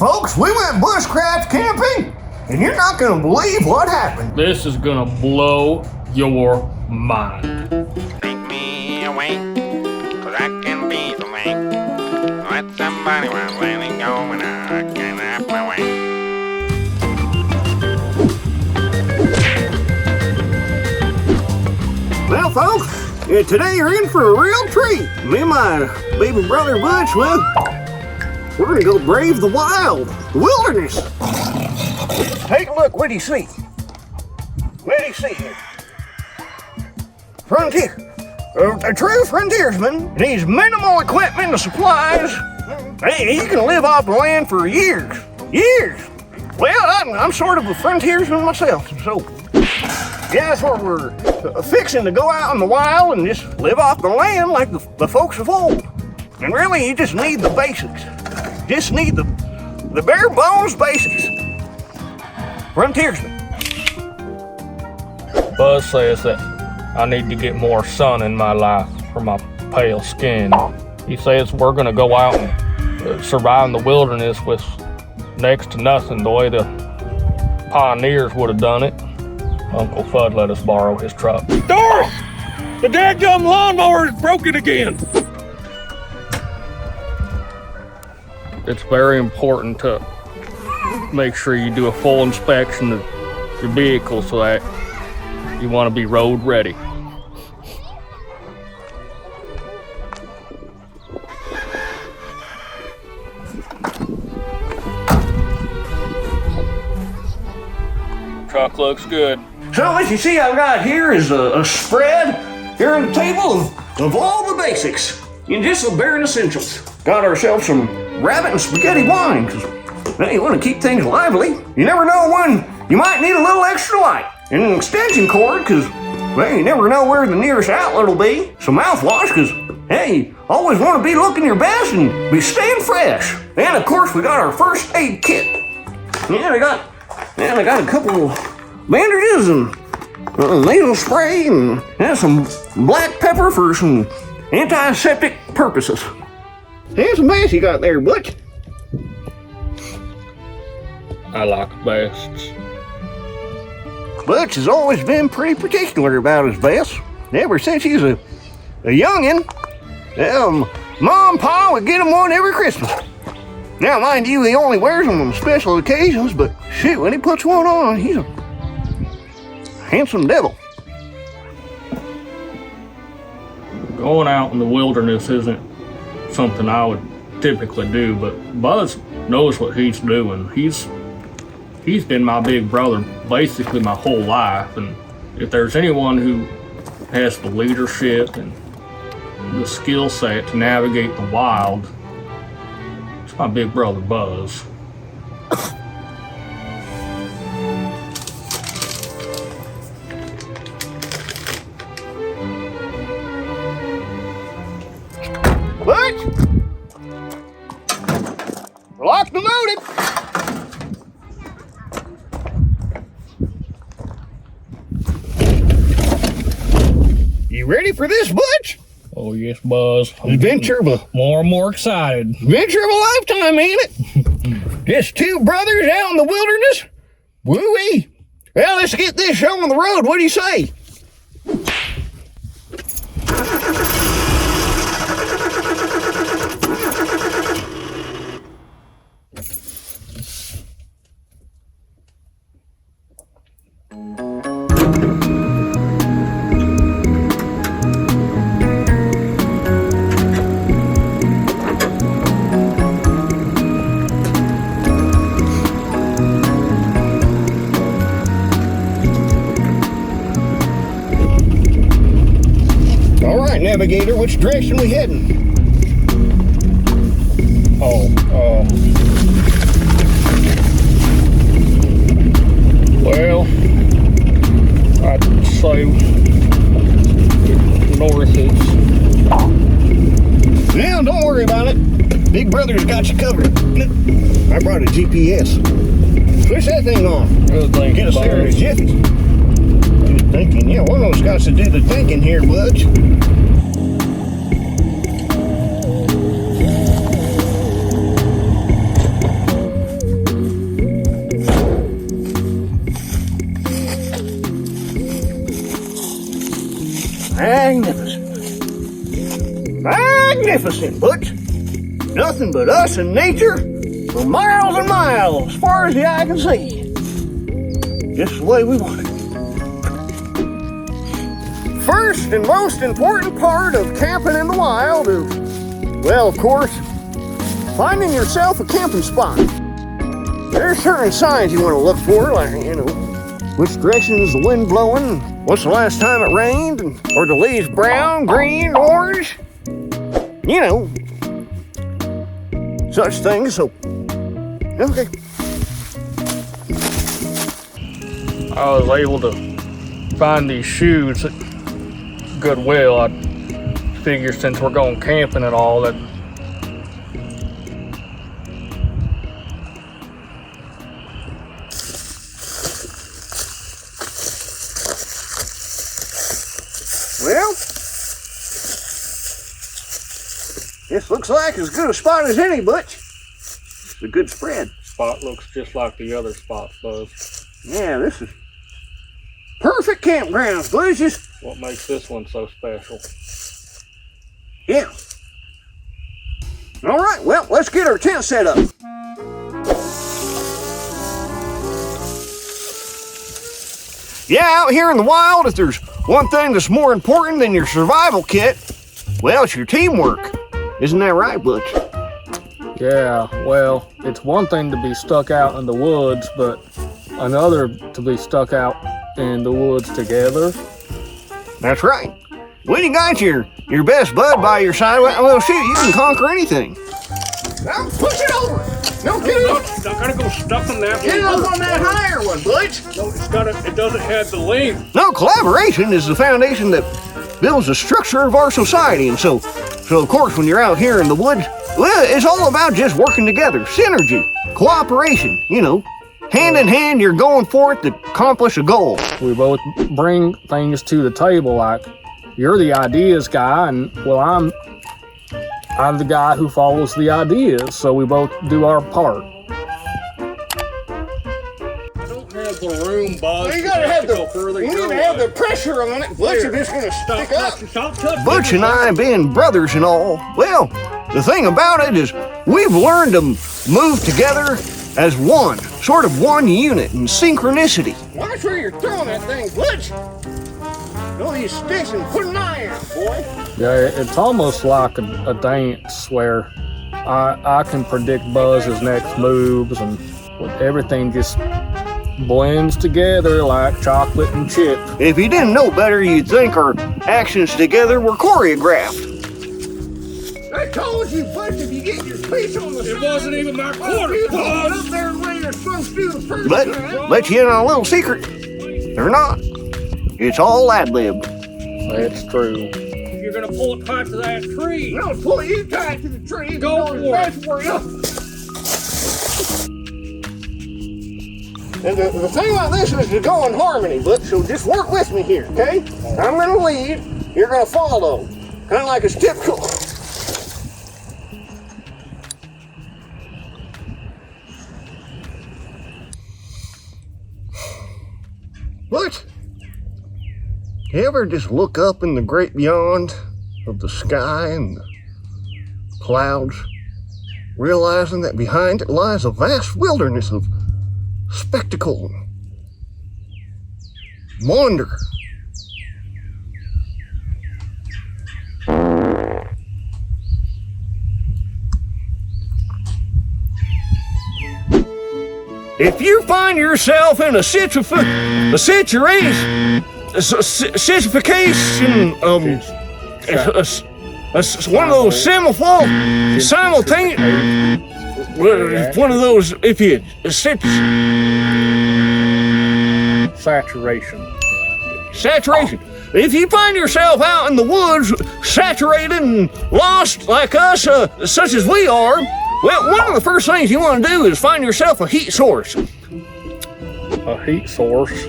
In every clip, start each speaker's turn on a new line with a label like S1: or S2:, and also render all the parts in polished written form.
S1: Folks, we went bushcraft camping, and you're not gonna believe what happened.
S2: This is gonna blow your mind.
S3: Take me away, 'cause I can be the way. Let somebody while letting go and I can have my way.
S1: Well, folks, today you're in for a real treat. Me and my baby brother Butch, well, we're gonna go brave the wild, the wilderness. Take a look, what do you see? What do you see here? Frontier. A true frontiersman needs minimal equipment and supplies. Hey, you can live off the land for years. Years. Well, I'm sort of a frontiersman myself, so yeah, that's where we're fixing to go out in the wild and just live off the land like the folks of old. And really, you just need the basics. Just need the bare bones basics. Frontiersman.
S2: Buzz says that I need to get more sun in my life for my pale skin. He says we're gonna go out and survive in the wilderness with next to nothing, the way the pioneers would have done it. Uncle Fudd let us borrow his truck.
S4: Doris! The dadgum lawnmower is broken again!
S2: It's very important to make sure you do a full inspection of your vehicle so that you want to be road ready. Truck looks good.
S1: So what you see I've got here is a spread here on the table of all the basics in just the bare essentials. Got ourselves some rabbit and spaghetti wine, 'cause hey, you want to keep things lively. You never know when you might need a little extra light. And an extension cord, 'cause well, you never know where the nearest outlet will be. Some mouthwash, 'cause hey, you always want to be looking your best and be staying fresh. And of course we got our first aid kit. I got a couple bandages and nasal spray and some black pepper for some antiseptic purposes. Here's some bass you got there, Butch.
S2: I like vests.
S1: Butch has always been pretty particular about his vests. Ever since he's a youngin', Mom and Pa would get him one every Christmas. Now, mind you, he only wears them on special occasions, but shoot, when he puts one on, he's a handsome devil.
S2: Going out in the wilderness isn't something I would typically do, but Buzz knows what he's doing. He's been my big brother basically my whole life, and if there's anyone who has the leadership and the skill set to navigate the wild, it's my big brother Buzz.
S1: What? Locked and loaded. You ready for this, Butch?
S2: Oh yes, Buzz.
S1: Adventure of a
S2: More and more excited.
S1: adventure of a lifetime, ain't it? Just two brothers out in the wilderness? Woo-wee. Well, let's get this show on the road. What do you say? Navigator, which direction we heading?
S2: Well, I'd say north is.
S1: Now, don't worry about it. Big brother's got you covered. I brought a GPS. Switch that thing on.
S2: Good thing,
S1: Get us there in a jiffy. Just thinking, yeah, one of us got to do the thinking here, Butch. magnificent, Butch. Nothing but us and nature for miles and miles, as far as the eye can see. Just the way we want it. First and most important part of camping in the wild is, well, of course, finding yourself a camping spot. There's certain signs you want to look for, like, which direction is the wind blowing, what's the last time it rained, or the leaves brown, green, orange, such things. So, okay.
S2: I was able to find these shoes at Goodwill. I figure since we're going camping and all that.
S1: Well, this looks like as good a spot as any, Butch. It's a good spread.
S2: Spot looks just like the other spots, Buzz.
S1: Yeah, this is perfect campgrounds, Butch. Just
S2: What makes this one so special?
S1: yeah. All right, well, let's get our tent set up. Yeah, out here in the wild, if there's one thing that's more important than your survival kit, well, it's your teamwork. Isn't that right, Butch?
S2: Yeah, well, it's one thing to be stuck out in the woods, but another to be stuck out in the woods together.
S1: That's right. When you got your best bud by your side, well, shoot, you can conquer anything. Now push it over. No, get it up.
S4: I gotta go stuff in that.
S1: Get it up on that higher one, Butch.
S4: No, it doesn't have the length.
S1: No, collaboration is the foundation that builds the structure of our society. And so of course, when you're out here in the woods, well, it's all about just working together. Synergy, cooperation, Hand in hand, you're going for it to accomplish a goal.
S2: We both bring things to the table, like you're the ideas guy, and well, I'm the guy who follows the ideas, so we both do our part.
S4: I don't have the room, Buzz.
S1: Well, you gotta have the,
S4: further.
S1: you need to have the pressure on it. Butch, you're just gonna stick up.
S4: Stop touching.
S1: Butch and I being brothers and all, well, the thing about it is we've learned to move together as one, sort of one unit in synchronicity. Watch where you're throwing that thing, Butch. All these sticks and put an eye on, boy.
S2: Yeah, it's almost like a dance where I can predict Buzz's next moves, and everything just blends together like chocolate and chip.
S1: If you didn't know better, you'd think our actions together were choreographed. I told you, Butch, if you get your face on the
S4: It wasn't even my quarter, Buzz.
S1: up there the way you're supposed to the first time. Let you in on a little secret. They're not. It's all ad-lib.
S2: That's true.
S4: You're gonna pull it tight to that tree.
S1: No, pull you tight to the tree.
S4: Go for it.
S1: That's where you. And the thing about this is to go in harmony, Butch, so just work with me here, okay? I'm gonna lead, you're gonna follow. Kind of like it's typical. Butch, you ever just look up in the great beyond of the sky and the clouds, realizing that behind it lies a vast wilderness of spectacle, wonder? If you find yourself in a situation, one of those simultaneous, one of those, if you saturation. If you find yourself out in the woods, saturated and lost like us, such as we are, well, one of the first things you want to do is find yourself a heat source.
S2: A heat source?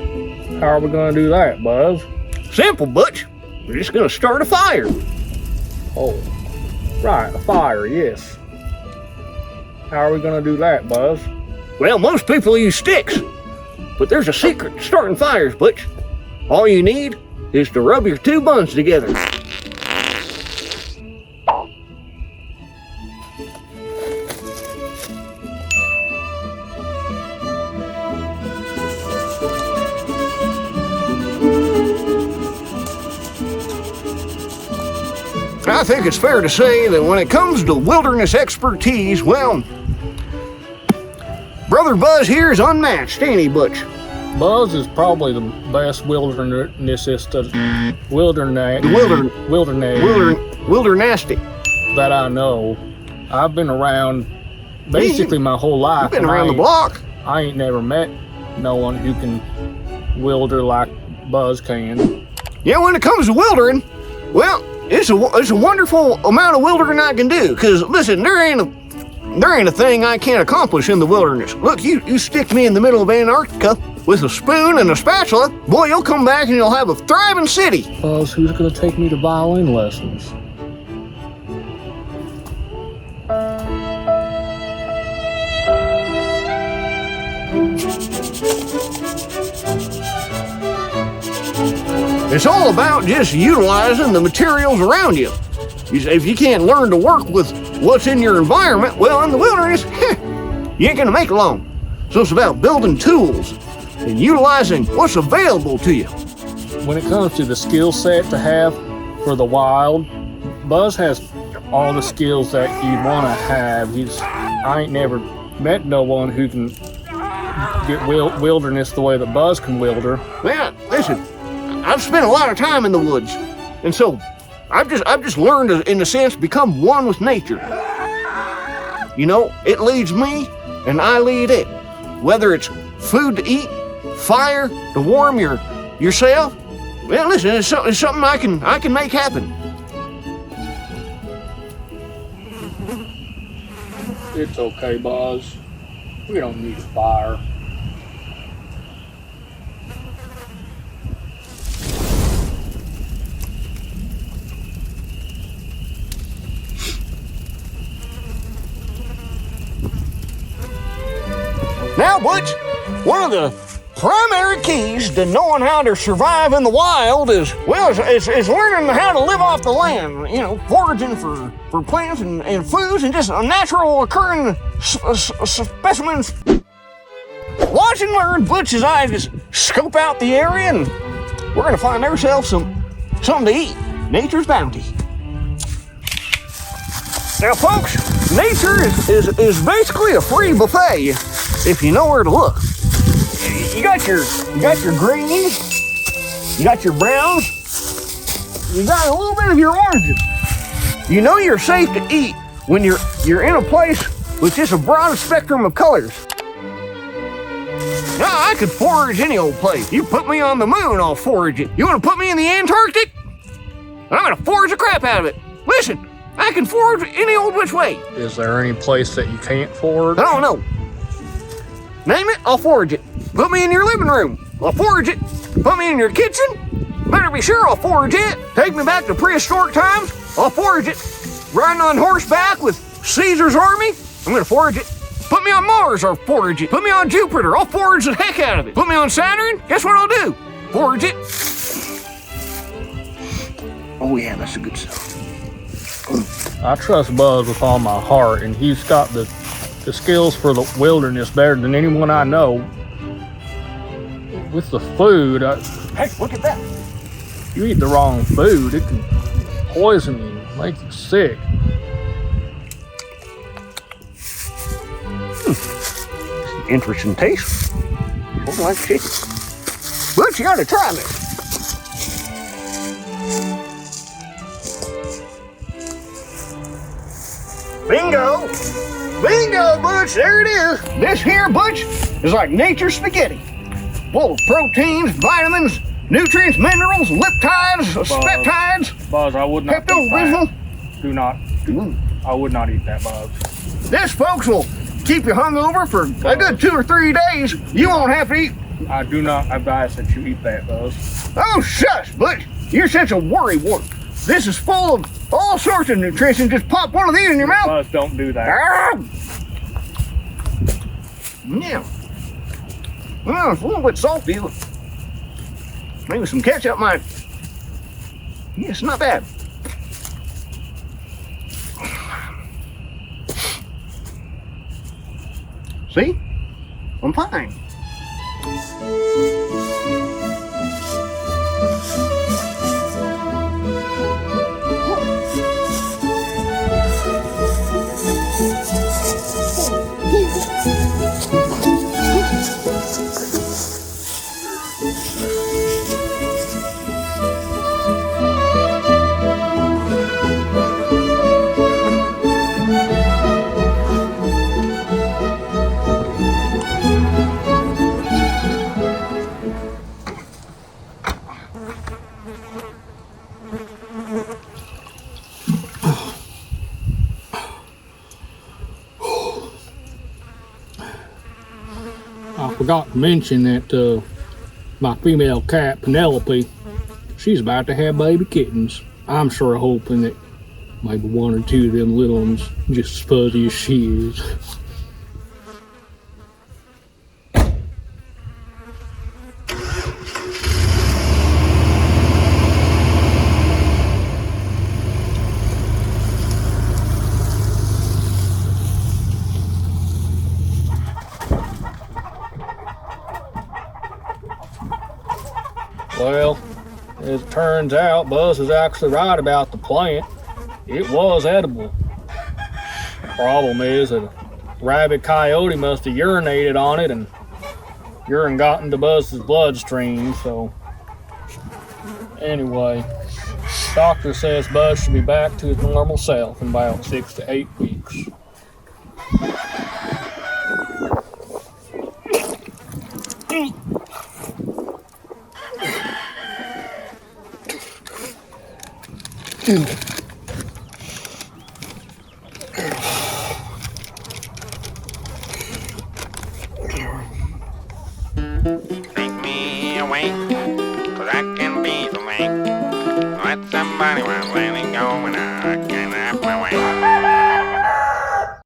S2: How are we going to do that, Buzz?
S1: Simple, Butch. We're just going to start a fire.
S2: Oh, right, a fire, yes. How are we going to do that, Buzz?
S1: Well, most people use sticks, but there's a secret to starting fires, Butch. All you need is to rub your two buns together. I think it's fair to say that when it comes to wilderness expertise, well, Brother Buzz here is unmatched, ain't he, Butch?
S2: Buzz is probably the best wildernessist,
S1: wildernasty.
S2: that I know. I've been around basically my whole life.
S1: You've been around the block.
S2: I ain't never met no one who can wilder like Buzz can.
S1: Yeah, when it comes to wildering, well, it's a wonderful amount of wildering I can do. Cause listen, there ain't a thing I can't accomplish in the wilderness. Look, you stick me in the middle of Antarctica with a spoon and a spatula, boy, you'll come back and you'll have a thriving city.
S2: Buzz, who's gonna take me to violin lessons?
S1: It's all about just utilizing the materials around you. If you can't learn to work with what's in your environment, well, in the wilderness, you ain't gonna make it long. So it's about building tools and utilizing what's available to you.
S2: When it comes to the skill set to have for the wild, Buzz has all the skills that you want to have. I ain't never met no one who can get wilderness the way that Buzz can wilder.
S1: Well, listen, I've spent a lot of time in the woods, and so I've just learned to, in a sense, become one with nature. You know, it leads me, and I lead it. Whether it's food to eat, fire to warm yourself, well, listen, it's something I can make happen.
S2: It's okay, Buzz. We don't need a fire.
S1: Now, Butch, one of the primary keys to knowing how to survive in the wild is learning how to live off the land. You know, foraging for plants and foods and just natural occurring specimens. Watch and learn. Butch and I just scope out the area, and we're gonna find ourselves something to eat. Nature's bounty. Now, folks, nature is basically a free buffet if you know where to look. You got your greens, you got your browns, you got a little bit of your oranges. You know you're safe to eat when you're in a place with just a broad spectrum of colors. Now, I could forage any old place. You put me on the moon, I'll forage it. You want to put me in the Antarctic? I'm gonna forage the crap out of it. Listen, I can forage any old which way.
S2: Is there any place that you can't forage?
S1: I don't know. Name it, I'll forage it. Put me in your living room, I'll forage it. Put me in your kitchen, better be sure I'll forage it. Take me back to prehistoric times, I'll forage it. Riding on horseback with Caesar's army, I'm gonna forage it. Put me on Mars, I'll forage it. Put me on Jupiter, I'll forage the heck out of it. Put me on Saturn, guess what I'll do? Forage it. Oh yeah, that's the good stuff.
S2: I trust Buzz with all my heart, and he's got the skills for the wilderness better than anyone I know. With the food,
S1: Hey, look at that.
S2: you eat the wrong food, it can poison you, make you sick.
S1: Interesting taste. Don't like chicken. But you gotta try this. Bingo! Bingo, Butch, there it is. This here, Butch, is like nature's spaghetti. Full of proteins, vitamins, nutrients, minerals, liptides, peptides,
S2: Buzz, I would not eat
S1: Pepto-Bismol.
S2: that. Do not. I would not eat that, Buzz.
S1: This, folks, will keep you hungover for a good 2 or 3 days. You won't have to eat.
S2: I do not advise that you eat that, Buzz.
S1: Oh, shush, Butch. You're such a worry wart. This is full of all sorts of nutrition. Just pop one of these in your mouth.
S2: Buzz, don't do that.
S1: Ah! Yeah. Well, it's a little bit salty. Maybe some ketchup might. Yeah, it's not bad. See? I'm fine.
S2: I forgot to mention that my female cat, Penelope, she's about to have baby kittens. I'm sure hoping that maybe one or two of them little ones just as fuzzy as she is. Well, as it turns out, Buzz is actually right about the plant. It was edible. Problem is that a rabid coyote must have urinated on it and urine got into Buzz's bloodstream, so anyway, doctor says Buzz should be back to his normal self in about 6 to 8 weeks.
S3: Take me away, 'cause I can be the lake. Let somebody while letting go and I